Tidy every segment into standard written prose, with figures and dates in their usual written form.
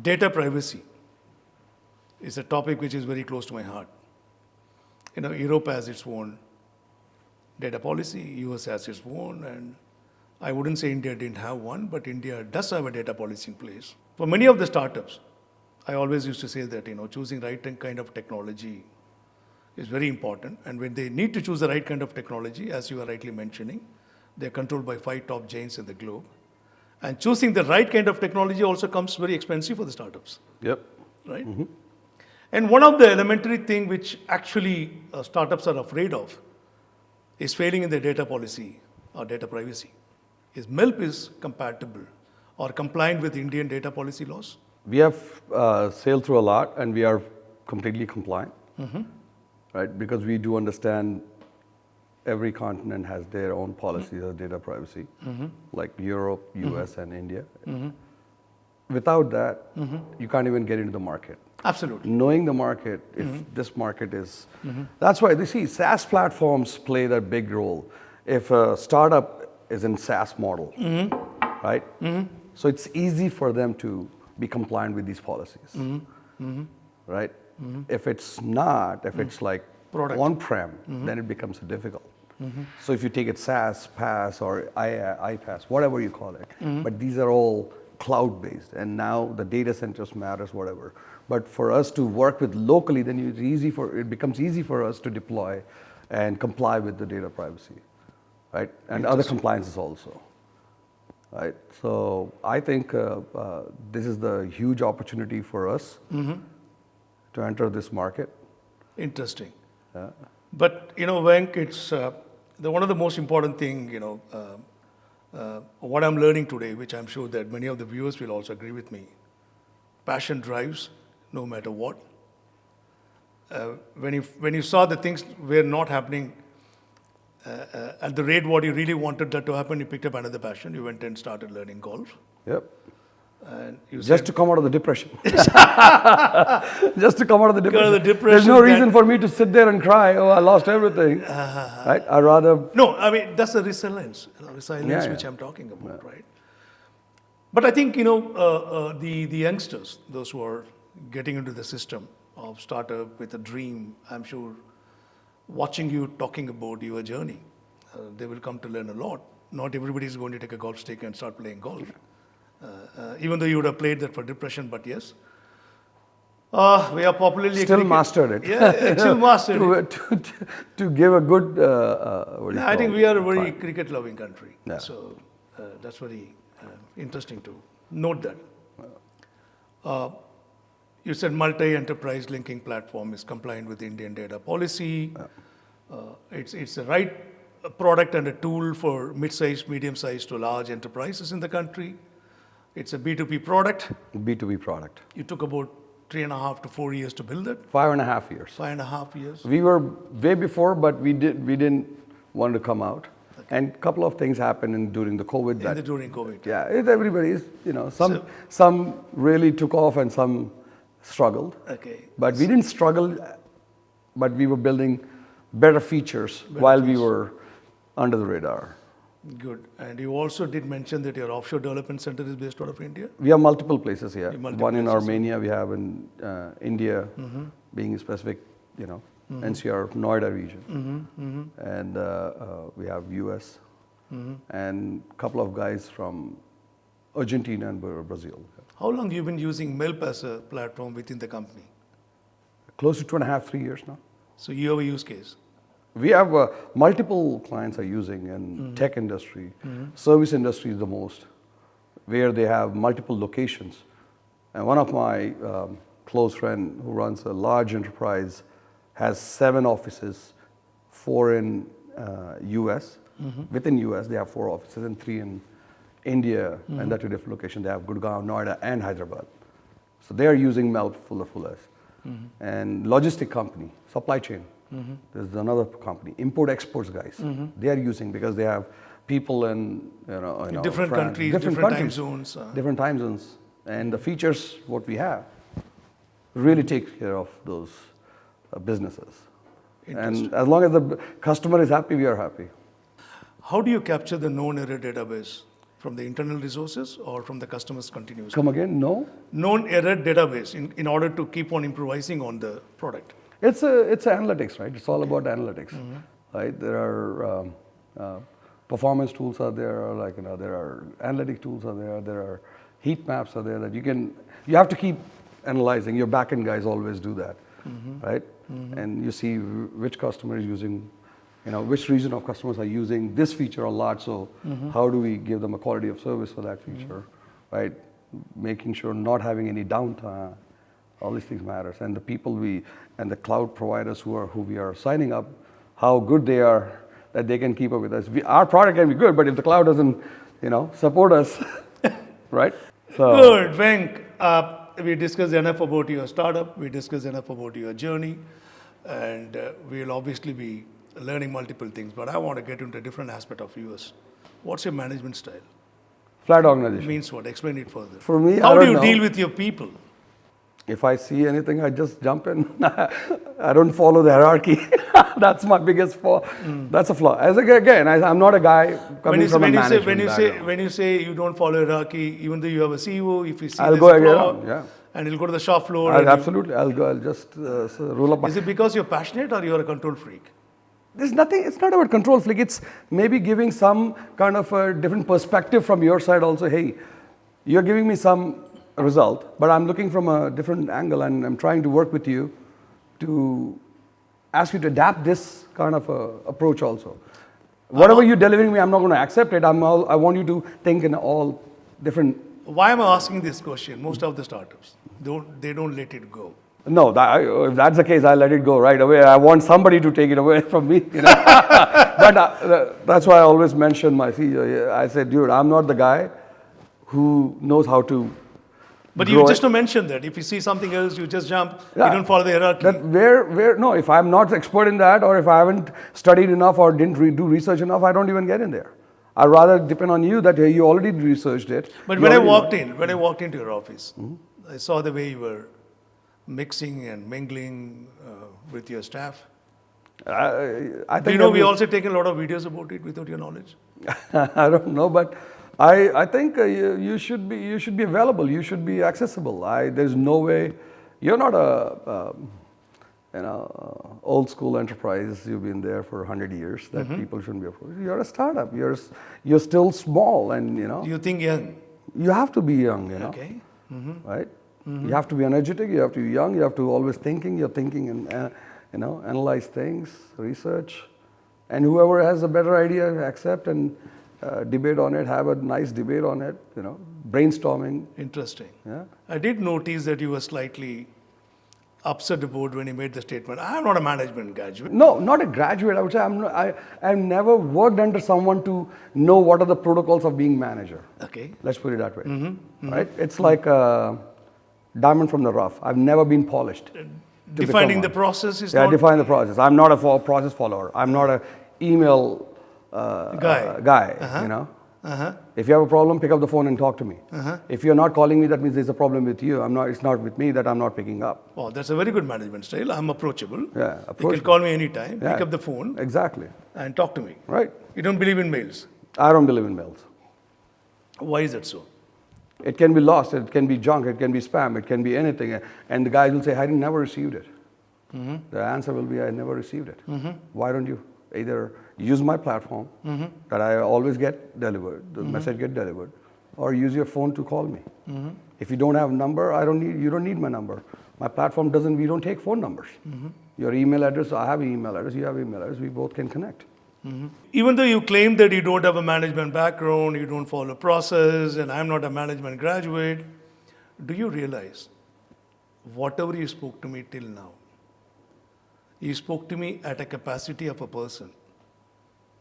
Data privacy is a topic which is very close to my heart. Europe has its own data policy, US has its own, and I wouldn't say India didn't have one, but India does have a data policy in place. For many of the startups, I always used to say that choosing right kind of technology is very important. And when they need to choose the right kind of technology, as you are rightly mentioning, they're controlled by 5 top giants in the globe. And choosing the right kind of technology also comes very expensive for the startups. Yep. Right? Mm-hmm. And one of the elementary thing which actually startups are afraid of is failing in their data policy or data privacy. Is MELP is compatible or compliant with Indian data policy laws? We have sailed through a lot and we are completely compliant, right? Because we do understand every continent has their own policies of data privacy, like Europe, US, and India. Without that, you can't even get into the market. Absolutely. Knowing the market, if this market is, that's why you see SaaS platforms play that big role. If a startup is in SaaS model, right? So it's easy for them to be compliant with these policies, right? If it's not, if it's like on-prem, then it becomes difficult. So if you take it SaaS, PaaS, or iPaaS, whatever you call it, but these are all cloud-based, and now the data centers matters, whatever. But for us to work with locally, then it becomes easy for us to deploy and comply with the data privacy, right? And other compliances also, right? So I think this is the huge opportunity for us to enter this market. Interesting. But Venk, it's one of the most important thing, what I'm learning today, which I'm sure that many of the viewers will also agree with me. Passion drives no matter what. When you saw the things were not happening at the rate what you really wanted that to happen, you picked up another passion. You went and started learning golf. Yep. And you just to come out of the depression. Just to come out of the depression. There's no reason for me to sit there and cry, oh, I lost everything. Right? I'd rather... No, I mean, that's the resilience. Which I'm talking about, right? But I think, the youngsters, those who are getting into the system of startup with a dream, I'm sure, watching you talking about your journey, they will come to learn a lot. Not everybody is going to take a golf stick and start playing golf. Even though you would have played that for depression, but yes. We are popularly... Still mastered it. Yeah, still mastered it. To give a good... I think we are a very cricket-loving country. Yeah. So that's very interesting to note that. You said multi-enterprise linking platform is compliant with Indian data policy. It's the right product and a tool for mid-sized, medium-sized to large enterprises in the country. It's a B2B product. B2B product. You took about 3.5 to 4 years to build it. 5.5 years. 5.5 years. We were way before, but we didn't want to come out. Okay. And a couple of things happened during the COVID. During COVID. Yeah, everybody's, some really took off and some struggled. Okay. But we didn't struggle, but we were building better features while we were under the radar. Good. And you also did mention that your offshore development center is based out of India? We have multiple places here. One in Armenia, we have in India, being specific, NCR, Noida region. And we have US, and a couple of guys from Argentina and Brazil. How long have you been using MELP as a platform within the company? Close to 2.5, 3 years now. So you have a use case? We have multiple clients are using in tech industry, service industry is the most, where they have multiple locations. And one of my close friend who runs a large enterprise has 7 offices, 4 in US. Within US, they have 4 offices and 3 in India, and that 2 different locations. They have Gurgaon, Noida, and Hyderabad. So they are using MELP fullest. And logistic company, supply chain. There's another company, import-exports guys. They are using because they have people in different France, countries, different time zones. Different time zones. And the features, what we have, really take care of those businesses. And as long as the customer is happy, we are happy. How do you capture the known error database from the internal resources or from the customers continuously? Come again? No. Known error database in order to keep on improvising on the product. It's analytics, right? It's all about analytics, right? There are performance tools are there, like there are analytic tools are there. There are heat maps are there that you have to keep analyzing. Your backend guys always do that, right? And you see which customer is using, which region of customers are using this feature a lot. So how do we give them a quality of service for that feature, right? Making sure not having any downtime. All these things matters, and the people and the cloud providers who we are signing up, how good they are that they can keep up with us. Our product can be good, but if the cloud doesn't, support us, right? So good, Venk. We discussed enough about your startup. We discussed enough about your journey, and we'll obviously be learning multiple things. But I want to get into a different aspect of yours. What's your management style? flat organization. Means what? Explain it further. For me, how I do don't you know. deal with your people? If I see anything, I just jump in. I don't follow the hierarchy. That's my biggest flaw. That's a flaw. I'm not a guy coming from a management background. When you say you don't follow hierarchy, even though you have a CEO, if you see I'll there's go a again. flaw, Yeah. and you'll go to the shop floor. Absolutely. I'll go. I'll just roll up my. Is it because you're passionate or you're a control freak? There's nothing. It's not about control flick. It's maybe giving some kind of a different perspective from your side. Also, hey, you're giving me some result, but I'm looking from a different angle, and I'm trying to work with you to ask you to adapt this kind of approach also. Whatever you're delivering me, I'm not going to accept it. I want you to think in all different. Why am I asking this question? Most of the startups, they don't let it go. No, if that's the case, I'll let it go right away. I want somebody to take it away from me. But that's why I always mention my CEO. I said, dude, I'm not the guy who knows how to. But you just to mention that if you see something else, you just jump. Yeah. You don't follow the hierarchy. No, if I'm not expert in that, or if I haven't studied enough or didn't do research enough, I don't even get in there. I'd rather depend on you that you already researched it. But when I walked into your office, I saw the way you were mixing and mingling with your staff. I think we also taken a lot of videos about it without your knowledge. I don't know, but I think you should be available. You should be accessible. There's no way you're not a old school enterprise. You've been there for 100 years. That people shouldn't be approached. You're a startup. You're still small, and You think young. you have to be young. Okay. Right. You have to be energetic. You have to be young. You have to always thinking. You're thinking and analyze things, research, and whoever has a better idea, accept and debate on it. Have a nice debate on it. Brainstorming. Interesting. Yeah. I did notice that you were slightly upset about when you made the statement. I'm not a management graduate. No, not a graduate. I would say I've never worked under someone to know what are the protocols of being manager. Okay. Let's put it that way. Right? It's like a diamond from the rough. I've never been polished. Defining the process is Yeah, not define the process. I'm not a process follower. I'm not a email guy. If you have a problem, pick up the phone and talk to me. If you're not calling me, that means there's a problem with you. It's not with me that I'm not picking up. Oh, that's a very good management style. I'm approachable. Yeah, You can call me anytime, pick up the phone, Exactly. and talk to me. Right. You don't believe in mails. I don't believe in mails. Why is that so? It can be lost, it can be junk, it can be spam, it can be anything. And the guys will say, I never received it. The answer will be, I never received it. Why don't you either use my platform that I always get delivered, the message get delivered, or use your phone to call me. If you don't have a number, you don't need my number. My platform we don't take phone numbers. Your email address, I have an email address, you have an email address, we both can connect. Even though you claim that you don't have a management background, you don't follow process, and I'm not a management graduate, do you realize whatever you spoke to me till now, you spoke to me at a capacity of a person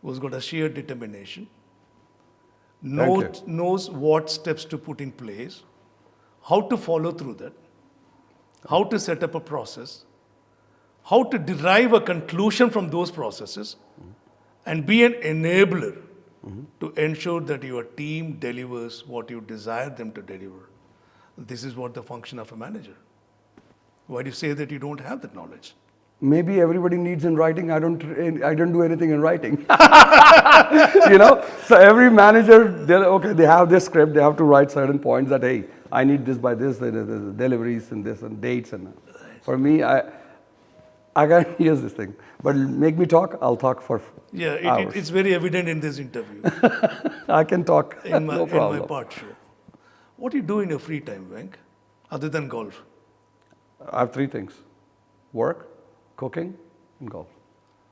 who's got a sheer determination, knows what steps to put in place, how to follow through that, how to set up a process, how to derive a conclusion from those processes, and be an enabler to ensure that your team delivers what you desire them to deliver. This is what the function of a manager. Why do you say that you don't have that knowledge? maybe everybody needs in writing. I don't do anything in writing. So every manager, they have this script. They have to write certain points that, hey, I need this by this, the deliveries and this and dates. And for me, I can't use this thing. But make me talk, I'll talk for hours. It's very evident in this interview. I can talk, In no problem. my part show. What do you do in your free time, Venk, other than golf? I have three things: work, cooking, and golf.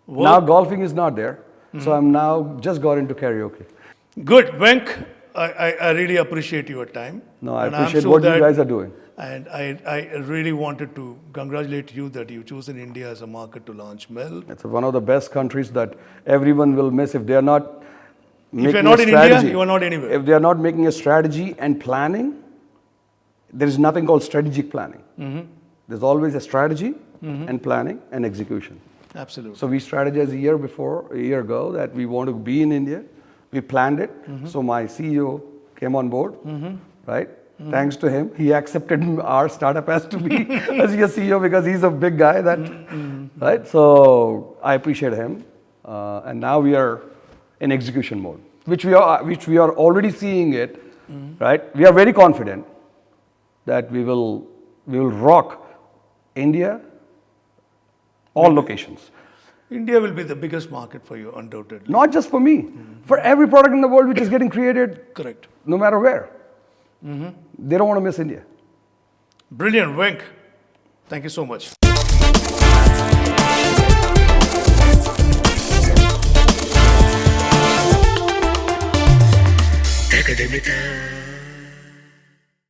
Work. Now golfing is not there, so I'm now just got into karaoke. Good, Venk. I really appreciate your time. No, I And I'm appreciate sure what you that- guys are doing. And I really wanted to congratulate you that you've chosen India as a market to launch MELP. It's one of the best countries that everyone will miss if they are not making If you're a not in strategy. India, you are not anywhere. If they are not making a strategy and planning, there is nothing called strategic planning. There's always a strategy and planning and execution. Absolutely. So we strategized a year ago, that we want to be in India. We planned it. So my CEO came on board, right? Thanks to him, he accepted our startup as to be as a CEO because he's a big guy. Right? So I appreciate him, and now we are in execution mode, which we are already seeing it. Right? We are very confident that we will rock India, all locations. India will be the biggest market for you, undoubtedly. Not just for me, for every product in the world which is getting created, Correct. no matter where. They don't want to miss India. Brilliant, Venk. Thank you so much. Academica.